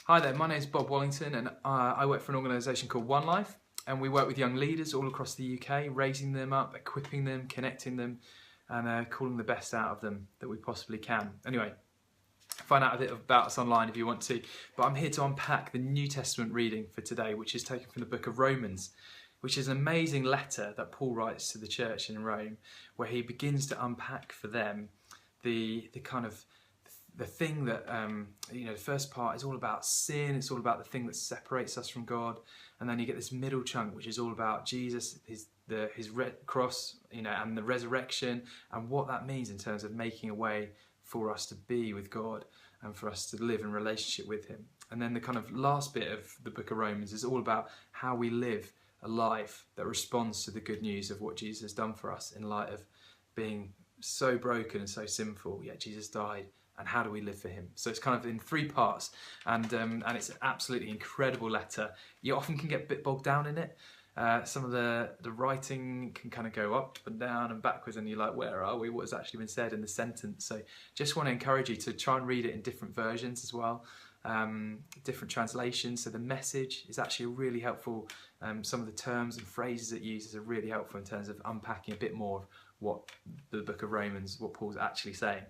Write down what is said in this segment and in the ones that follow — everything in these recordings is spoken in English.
Hi there, my name is Bob Wallington and I work for an organisation called One Life, and we work with young leaders all across the UK, raising them up, equipping them, connecting them and calling the best out of them that we possibly can. Anyway, find out a bit about us online if you want to, but I'm here to unpack the New Testament reading for today, which is taken from the book of Romans, which is an amazing letter that Paul writes to the church in Rome, where he begins to unpack for them the thing that, the first part is all about sin, it's all about the thing that separates us from God, and then you get this middle chunk which is all about Jesus, his cross, and the resurrection, and what that means in terms of making a way for us to be with God and for us to live in relationship with him. And then the kind of last bit of the book of Romans is all about how we live a life that responds to the good news of what Jesus has done for us in light of being so broken and so sinful, yet Jesus died. And how do we live for him? So it's kind of in three parts, and it's an absolutely incredible letter. You often can get a bit bogged down in it. Some of the writing can kind of go up and down and backwards, and you're like, where are we? What has actually been said in the sentence? So just want to encourage you to try and read it in different versions as well, different translations. So the Message is actually really helpful. Some of the terms and phrases it uses are really helpful in terms of unpacking a bit more of what the book of Romans, what Paul's actually saying.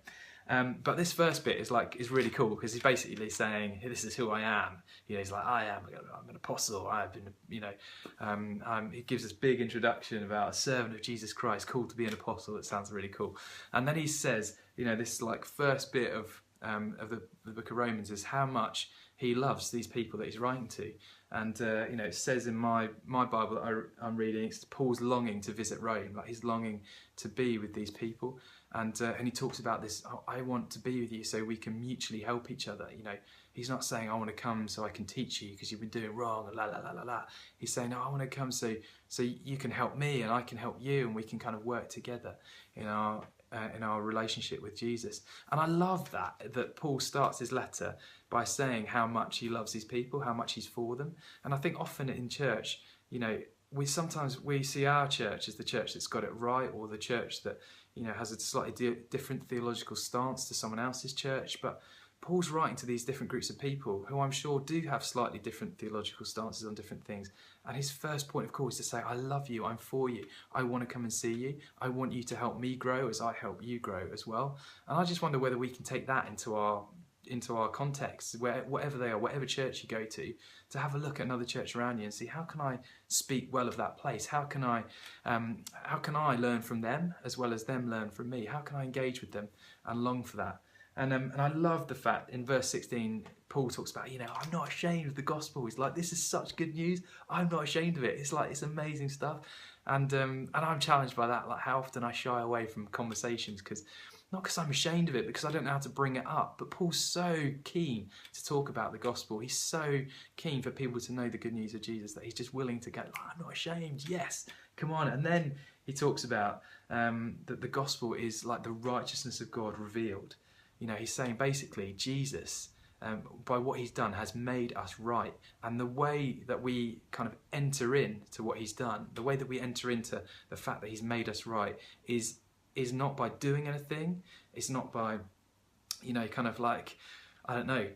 But this first bit is really cool, because he's basically saying, hey, this is who I am. He's like, I'm an apostle. I've been, he gives this big introduction about a servant of Jesus Christ, called to be an apostle. It sounds really cool. And then he says, this first bit of the book of Romans is how much he loves these people that he's writing to. And it says in my Bible that I'm reading, it's Paul's longing to visit Rome, like he's longing to be with these people. And he talks about this, I want to be with you so we can mutually help each other. He's not saying, I want to come so I can teach you because you've been doing wrong, la la la la la. He's saying, no, I want to come so you can help me and I can help you, and we can kind of work together in our relationship with Jesus. And I love that Paul starts his letter by saying how much he loves these people, how much he's for them. And I think often in church, we sometimes see our church as the church that's got it right, or the church that has a slightly different theological stance to someone else's church. But Paul's writing to these different groups of people who I'm sure do have slightly different theological stances on different things. And his first point of call is to say, I love you, I'm for you, I want to come and see you, I want you to help me grow as I help you grow as well. And I just wonder whether we can take that into our context, whatever they are, whatever church you go to have a look at another church around you and see, how can I speak well of that place? How can I learn from them as well as them learn from me? How can I engage with them and long for that? And I love the fact in verse 16, Paul talks about, I'm not ashamed of the gospel. He's like, this is such good news. I'm not ashamed of it. It's amazing stuff. And I'm challenged by that, like how often I shy away from conversations, not because I'm ashamed of it, because I don't know how to bring it up. But Paul's so keen to talk about the gospel. He's so keen for people to know the good news of Jesus that he's just willing to go, I'm not ashamed. Yes, come on. And then he talks about that the gospel is like the righteousness of God revealed. He's saying basically Jesus, by what he's done, has made us right. And the way that we kind of enter into what he's done, the way that we enter into the fact that he's made us right is not by doing anything. It's not by,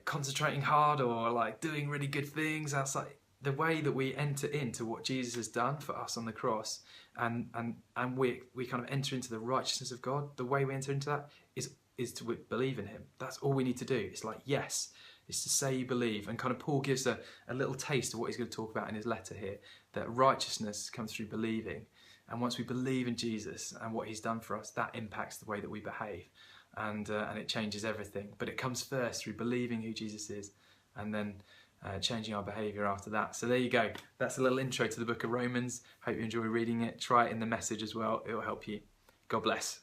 concentrating hard or doing really good things outside. The way that we enter into what Jesus has done for us on the cross, and we kind of enter into the righteousness of God, the way we enter into that is to believe in him. That's all we need to do. It's it's to say you believe. And kind of Paul gives a little taste of what he's going to talk about in his letter here, that righteousness comes through believing. And once we believe in Jesus and what he's done for us, that impacts the way that we behave, and it changes everything. But it comes first through believing who Jesus is, and then changing our behaviour after that. So there you go. That's a little intro to the book of Romans. Hope you enjoy reading it. Try it in the Message as well. It will help you. God bless.